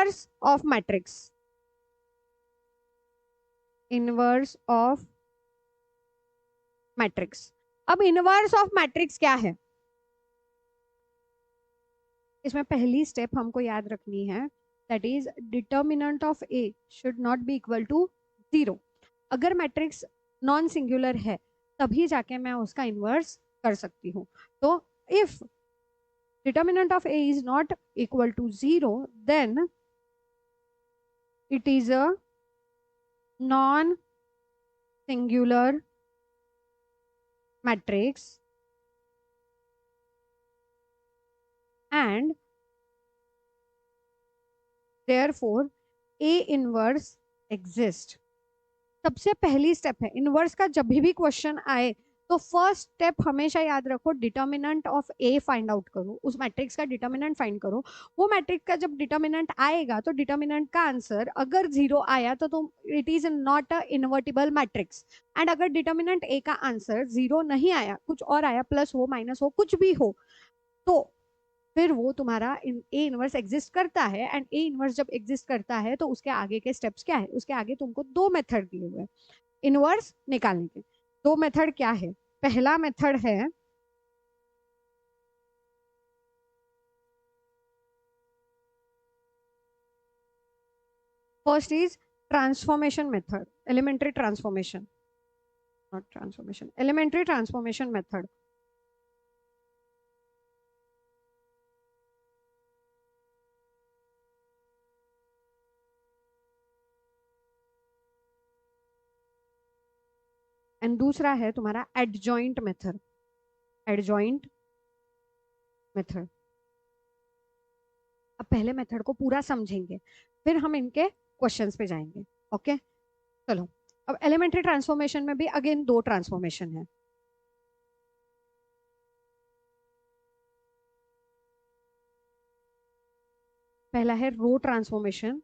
Inverse of matrix, inverse of matrix. अब inverse of matrix क्या है? इसमें पहली स्टेप हमको याद रखनी है, that is determinant of A should not be equal to 0। अगर मैट्रिक्स नॉन सिंगुलर है तभी जाके मैं उसका इनवर्स कर सकती हूँ। तो if determinant of A is not equal to 0, then it is a non singular matrix and therefore A inverse exist। सबसे पहली स्टेप है इनवर्स का। जब भी क्वेश्चन आए तो फर्स्ट स्टेप हमेशा याद रखो, determinant of A find out करो, उस मैट्रिक्स का डिटर्मिनेंट फाइंड करो। वो मैट्रिक्स का जब डिटर्मिनेंट आएगा तो डिटर्मिनेंट का आंसर अगर 0 आया तो it is not a invertible matrix. And अगर डिटर्मिनेंट ए का आंसर 0 नहीं आया, कुछ और आया, प्लस हो माइनस हो कुछ भी हो, तो फिर वो तुम्हारा ए इनवर्स एग्जिस्ट करता है। एंड ए इनवर्स जब एग्जिस्ट करता है तो उसके आगे के स्टेप्स क्या है? उसके आगे तुमको दो मेथड दिए हुए हैं इनवर्स निकालने के। दो मेथड क्या है? पहला मेथड है first is transformation method, elementary transformation, not transformation, elementary transformation method. And दूसरा है तुम्हारा एडजॉइंट मेथड, एडजॉइंट मेथड। अब पहले मेथड को पूरा समझेंगे, फिर हम इनके क्वेश्चंस पे जाएंगे। ओके चलो। अब एलिमेंट्री ट्रांसफॉर्मेशन में भी अगेन दो ट्रांसफॉर्मेशन है। पहला है रो ट्रांसफॉर्मेशन,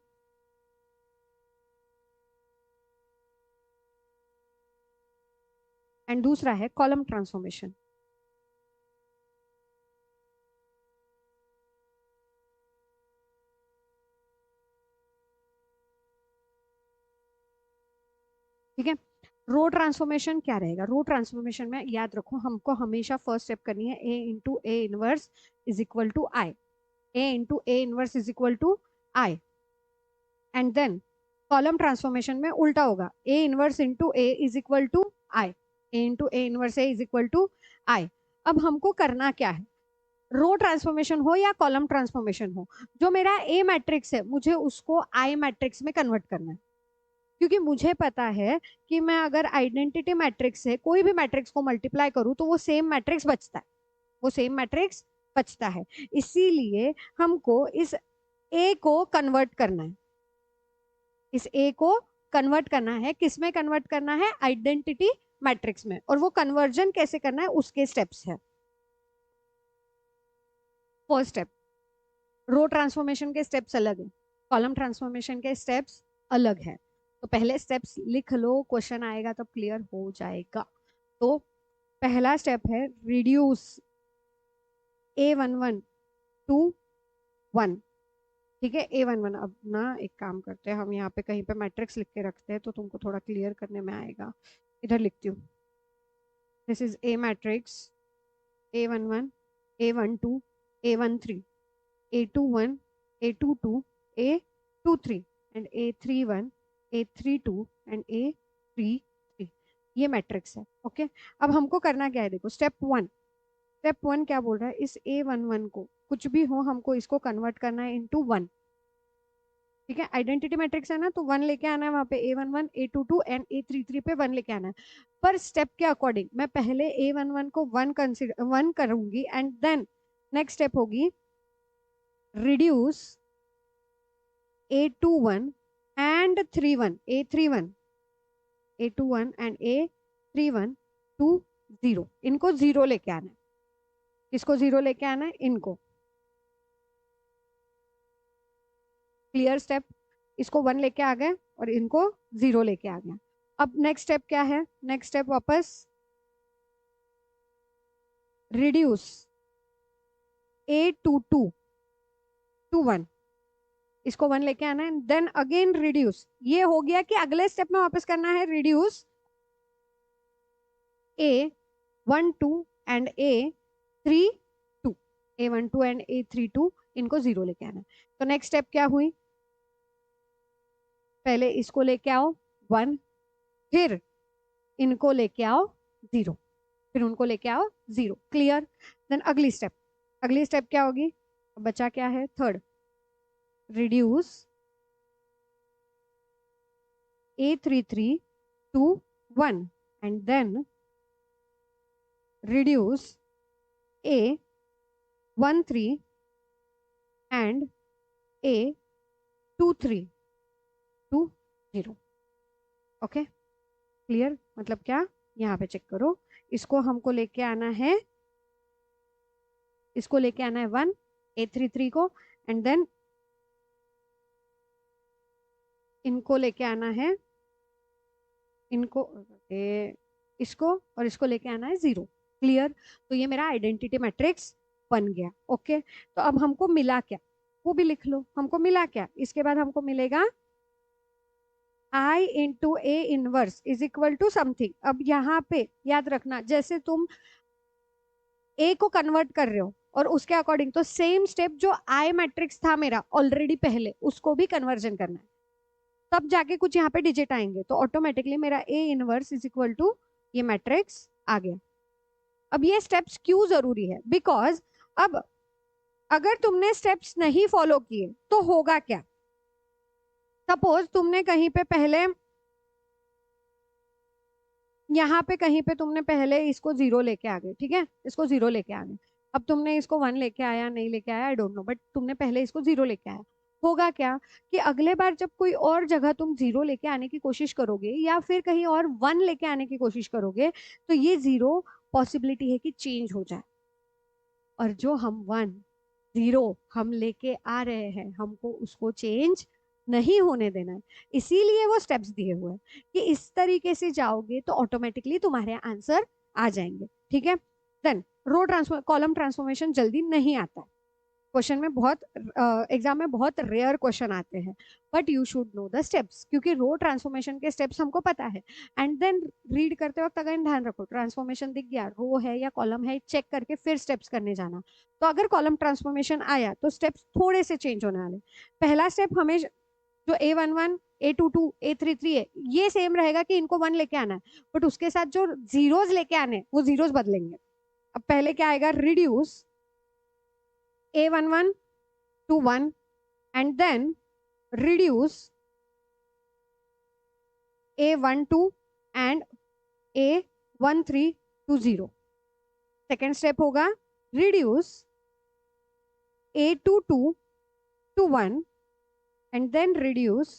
एंड दूसरा है कॉलम ट्रांसफॉर्मेशन। ठीक है। रो ट्रांसफॉर्मेशन क्या रहेगा? रो ट्रांसफॉर्मेशन में याद रखो हमको हमेशा फर्स्ट स्टेप करनी है A into A inverse is equal to I, A into A inverse is equal to I. And then column transformation में उल्टा होगा, A inverse into A is equal to I, A into A inverse A is equal to I. अब हमको करना क्या है? रो transformation हो या कॉलम ट्रांसफॉर्मेशन हो, जो मेरा ए मैट्रिक्स है मुझे उसको आई मैट्रिक्स में कन्वर्ट करना है। क्योंकि मुझे पता है कि मैं अगर आइडेंटिटी मैट्रिक्स से कोई भी मैट्रिक्स को मल्टीप्लाई करूं तो वो सेम मैट्रिक्स बचता है, वो सेम मैट्रिक्स बचता है। इसीलिए हमको इस ए को कन्वर्ट करना है, इस ए को कन्वर्ट करना है। किस में कन्वर्ट करना है? आइडेंटिटी मैट्रिक्स में। और वो कन्वर्जन कैसे करना है उसके स्टेप्स है। फर्स्ट स्टेप, रो ट्रांसफॉर्मेशन के स्टेप्स अलग है, कॉलम ट्रांसफॉर्मेशन के स्टेप्स अलग है। तो पहले स्टेप्स लिख लो, क्वेश्चन आएगा तब क्लियर हो जाएगा। तो पहला स्टेप है रिड्यूस A11 टू 1। ठीक है, A11। अब ना एक काम करते हैं, हम यहाँ पे कहीं पे मैट्रिक्स लिख के रखते हैं तो तुमको थोड़ा क्लियर करने में आएगा। इधर लिखती हूँ, this is a matrix A11, A12, A13, A21, A22, A23 and A31, A32 and A33। ये मैट्रिक्स है। ओके अब हमको करना क्या है? देखो स्टेप वन क्या बोल रहा है? इस A11 को कुछ भी हो हमको इसको कन्वर्ट करना है इनटू 1। ठीक है, आइडेंटिटी मैट्रिक्स है ना, तो 1 लेके आना है वहां पे। A11, A22 एंड A33 पे 1 लेके आना है। पर स्टेप के अकॉर्डिंग मैं पहले A11 को 1 करूंगी एंड देन नेक्स्ट स्टेप होगी reduce A21 and 31, A31, A21 and A31 to 0। इनको 0 लेके आना है। किसको 0 लेके आना है? इनको। Clear step? इसको 1 लेके आ गए और इनको 0 लेके आ गए। अब नेक्स्ट स्टेप क्या है? नेक्स्ट स्टेप वापस रिड्यूस A22 टू 1, इसको 1 लेके आना है, देन अगेन रिड्यूस। ये हो गया कि अगले स्टेप में वापस करना है reduce A12 and A32, A12 and A32 इनको 0 लेके आना है। तो नेक्स्ट स्टेप क्या हुई, पहले इसको लेके आओ 1, फिर इनको लेके आओ 0, फिर उनको लेके आओ 0। क्लियर। देन अगली स्टेप क्या होगी, बचा क्या है, third, reduce A33 to 1 and then reduce A13 and A23 to 0। Okay clear. मतलब क्या, यहाँ पे चेक करो, इसको हमको लेके आना है, इसको लेके आना है 1 A33 को, एंड देन इनको लेके आना है, इनको इसको और इसको लेके आना है 0। क्लियर। तो ये मेरा आइडेंटिटी मैट्रिक्स बन गया। ओके तो अब हमको मिला क्या, वो भी लिख लो, हमको मिला क्या, इसके बाद हमको मिलेगा I into A inverse is equal to something. अब यहाँ पे याद रखना, जैसे तुम ए को कन्वर्ट कर रहे हो और उसके अकॉर्डिंग, तो सेम स्टेप जो आई मैट्रिक्स था मेरा ऑलरेडी पहले, उसको भी कन्वर्जन करना है, तब जाके कुछ यहाँ पे डिजिट आएंगे, तो ऑटोमेटिकली मेरा A inverse is equal to ये मैट्रिक्स आ गया। अब ये स्टेप्स क्यों जरूरी है, बिकॉज अब अगर तुमने स्टेप्स नहीं फॉलो किए तो होगा क्या, सपोज तुमने कहीं पे पहले, यहाँ पे कहीं पे तुमने पहले इसको 0 लेके आ गए, ठीक है, इसको 0 लेके आ गए, अब तुमने इसको 1 लेके आया नहीं लेके आया आई डोंट नो, बट तुमने पहले इसको 0 लेके आया, होगा क्या कि अगले बार जब कोई और जगह तुम 0 लेके आने की कोशिश करोगे या फिर कहीं और 1 लेके आने की कोशिश करोगे, तो ये 0 पॉसिबिलिटी है कि चेंज हो जाए, और जो हम 1 0 हम लेके आ रहे हैं, हमको उसको चेंज नहीं होने देना है। इसीलिए वो स्टेप्स दिए हुए हैं कि इस तरीके से जाओगे तो ऑटोमेटिकली तुम्हारे आंसर आ जाएंगे। ठीक है। देन रो ट्रांसफॉर्म कॉलम ट्रांसफॉर्मेशन जल्दी नहीं आता है, क्वेश्चन में बहुत एग्जाम में बहुत रेयर क्वेश्चन आते हैं, but you should know the steps, क्योंकि रो ट्रांसफॉर्मेशन के स्टेप्स हमको पता है। एंड देन रीड करते वक्त अगर ध्यान रखो, ट्रांसफॉर्मेशन दिख गया, रो है या कॉलम है, चेक करके फिर स्टेप्स करने जाना। तो अगर कॉलम ट्रांसफॉर्मेशन आया तो स्टेप्स थोड़े से चेंज होने वाले। पहला स्टेप हमें जो A11 A22 A33 है, ये सेम रहेगा कि इनको 1 लेके आना है, बट उसके साथ जो जीरोस लेके आने वो जीरोस बदलेंगे। अब पहले क्या आएगा, reduce A11 to 1 and then reduce A12 and A13 to 0। Second step होगा reduce A22 to 1 and then reduce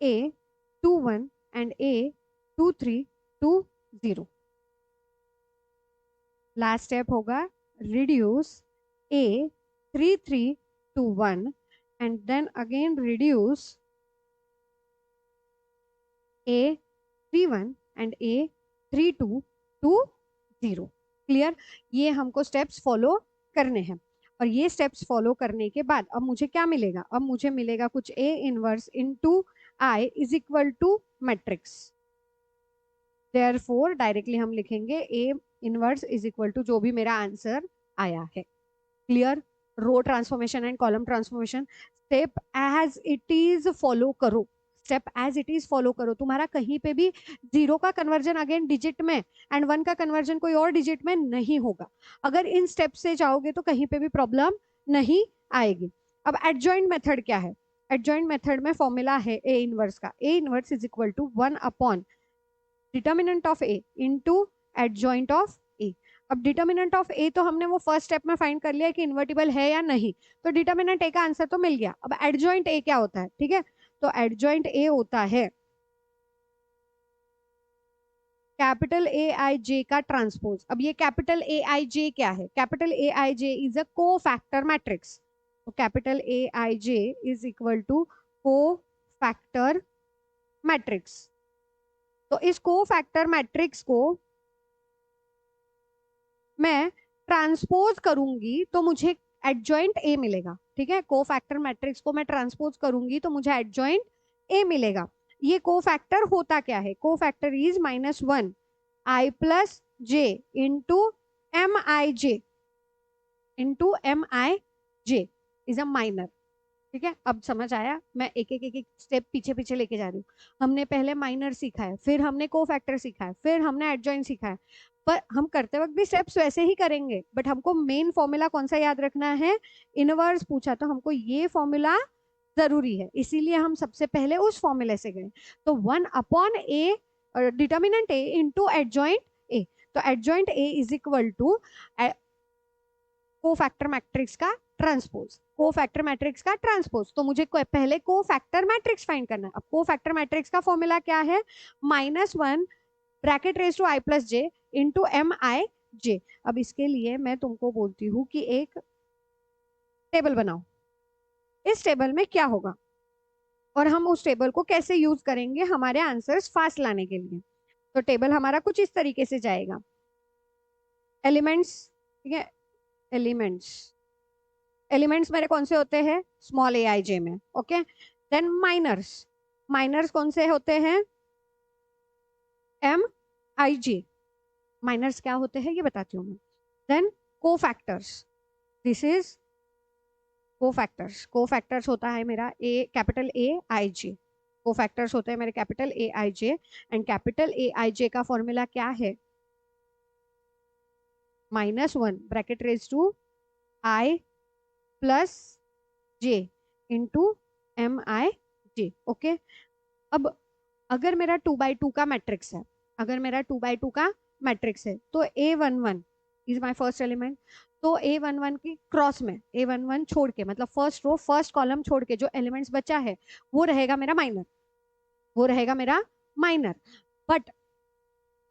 A21 and A23 to 0। Last step होगा reduce A33 to 1 and then again reduce A31 and A32 to 0। Clear. ये हमको steps follow करने हैं, और ये steps follow करने के बाद अब मुझे क्या मिलेगा, अब मुझे मिलेगा कुछ A inverse into I is equal to matrix. Therefore directly हम लिखेंगे A inverse is equal to जो भी मेरा आंसर आया है। Clear. Row transformation and column transformation step as it is follow करो, step as it is follow करो। तुम्हारा कहीं पे भी 0 का कन्वर्जन अगेन डिजिट में एंड 1 का कन्वर्जन कोई और डिजिट में नहीं होगा। अगर इन स्टेप से जाओगे तो कहीं पे भी प्रॉब्लम नहीं आएगी। अब एडजॉइंट मेथड क्या है, एडजॉइंट मेथड में फॉर्मूला है ए इनवर्स का, A inverse is equal to 1 upon determinant of A into adjoint of A. अब डिटर्मिनेंट ऑफ ए तो हमने वो फर्स्ट स्टेप में फाइंड कर लिया कि इन्वर्टिबल है या नहीं, तो डिटर्मिनेंट ए का आंसर तो मिल गया। अब एडजॉइंट ए क्या होता है, ठीक है, तो एडजॉइंट ए होता है कैपिटल ए आई जे का ट्रांसपोज। अब ये कैपिटल ए आई जे क्या है, capital A I J is a cofactor matrix, तो capital A I J is equal to cofactor matrix. तो इस को फैक्टर मैट्रिक्स को मैं ट्रांसपोज करूंगी तो मुझे एडजॉइंट ए मिलेगा। ठीक है, कोफैक्टर मैट्रिक्स को मैं ट्रांसपोज करूंगी तो मुझे एडजॉइंट ए मिलेगा। ये कोफैक्टर होता क्या है? Cofactor is -1 i plus J into M I J is a minor. ठीक है, अब समझ आया? मैं एक एक स्टेप पीछे पीछे लेके जा रही हूँ। हमने पहले माइनर सीखा है, फिर हमने कोफैक्टर सीखा है, फिर हमने एडजॉइंट सीखा है। पर हम करते वक्त भी स्टेप्स वैसे ही करेंगे, बट हमको मेन फॉर्मूला कौन सा याद रखना है? इनवर्स पूछा तो हमको ये फॉर्मूला जरूरी है, इसीलिए हम सबसे पहले उस फॉर्मूले से गए। तो 1/a determinant A into adjoint A. तो adjoint A is equal to cofactor matrix का ट्रांसपोज। कोफैक्टर मैट्रिक्स का ट्रांसपोज, तो मुझे पहले कोफैक्टर मैट्रिक्स फाइंड करना है। अब कोफैक्टर मैट्रिक्स का फॉर्मूला क्या है? -1 bracket raise to i plus J into M I J. अब इसके लिए मैं तुमको बोलती हूँ कि एक टेबल बनाओ। इस टेबल में क्या होगा और हम उस टेबल को कैसे यूज करेंगे हमारे आंसर्स फास्ट लाने के लिए? तो टेबल हमारा कुछ इस तरीके से जाएगा। एलिमेंट्स, ठीक है, एलिमेंट्स मेरे कौन से होते हैं? स्मॉल ए आई जे में। ओके, देन माइनर्स कौन से होते हैं? M I J. माइनर्स क्या होते हैं ये बताती हूँ मैं। Then cofactors, this is cofactors होता है मेरा ए capital A I J. Cofactors होते हैं मेरे capital A I J, and capital A I J का फॉर्मूला क्या है? -1 bracket raise to I plus J into M I J. Okay, अब अगर मेरा 2x2 का मैट्रिक्स है, तो A11 is my first element. तो A11 की क्रॉस में A11 छोड़ के, मतलब फर्स्ट रो फर्स्ट कॉलम छोड़ के जो एलिमेंट्स बचा है वो रहेगा मेरा माइनर। बट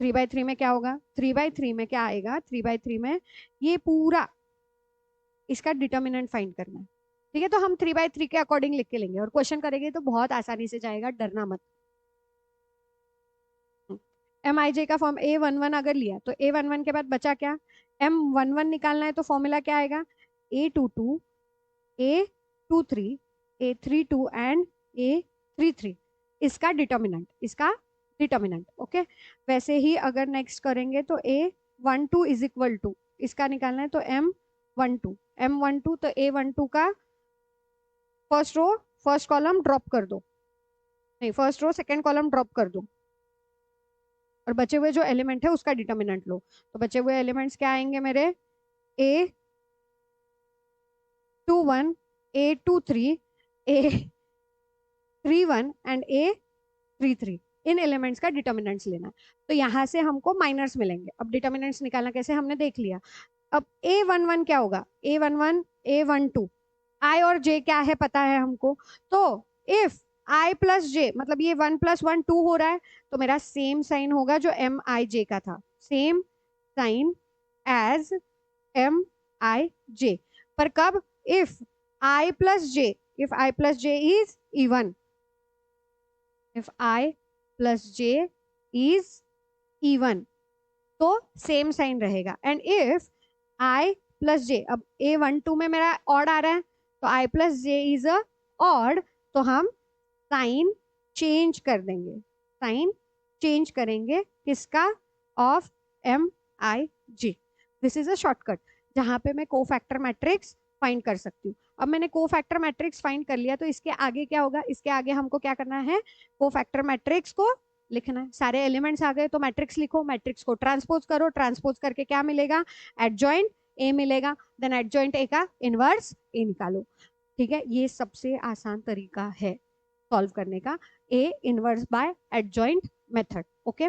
3x3 में क्या होगा? 3x3 में क्या आएगा? 3x3 में ये पूरा इसका डिटर्मिनेंट फाइंड करना है। ठीक है, तो हम 3x3 के अकॉर्डिंग लिख के लेंगे और क्वेश्चन करेंगे तो बहुत आसानी से जाएगा, डरना मत। एम आई जे का फॉर्म A11 अगर लिया तो A11 के बाद बचा क्या? M11 निकालना है तो फॉर्मूला क्या आएगा? A22, A23, A32 and A33 इसका डिटर्मिनेंट। ओके, वैसे ही अगर नेक्स्ट करेंगे तो A12 इज इक्वल टू, इसका निकालना है तो M12 तो A12 का first row first column drop कर दो, नहीं first row second column drop कर दो और बचे हुए जो एलिमेंट है उसका डिटर्मिनेंट लो। तो बचे हुए एलिमेंट्स क्या आएंगे मेरे? A21, A23, A31 and A33 in elements का डिटर्मिनेंट्स लेना। तो यहाँ से हमको माइनर्स मिलेंगे। अब डिटर्मिनेंट्स निकालना कैसे हमने देख लिया। अब A11 क्या होगा? A11, A12, I और J क्या है पता है हमको। तो इफ I प्लस जे, मतलब ये 1 + 1 2 हो रहा है, तो मेरा सेम साइन होगा जो एम आई जे का था, same sign as M I जे। पर कब? If I plus J is even, if I plus J is even तो सेम साइन रहेगा। एंड इफ I प्लस जे, अब A12 में मेरा ऑड आ रहा है तो I plus J is a odd, तो हम साइन चेंज करेंगे किसका? Of M I G. This is a shortcut जहां पे मैं कोफैक्टर मैट्रिक्स फाइंड कर सकती हूँ। अब मैंने कोफैक्टर मैट्रिक्स फाइंड कर लिया तो इसके आगे क्या होगा? इसके आगे हमको क्या करना है? कोफैक्टर मैट्रिक्स को लिखना है। सारे एलिमेंट्स आ गए तो मैट्रिक्स लिखो, मैट्रिक्स को ट्रांसपोज करो, ट्रांसपोज करके क्या मिलेगा? एडजॉइंट ए मिलेगा। देन एडजॉइंट ए का इनवर्स ए निकालो। ठीक है, ये सबसे आसान तरीका है सॉल्व करने का, A inverse by adjoint method. Okay,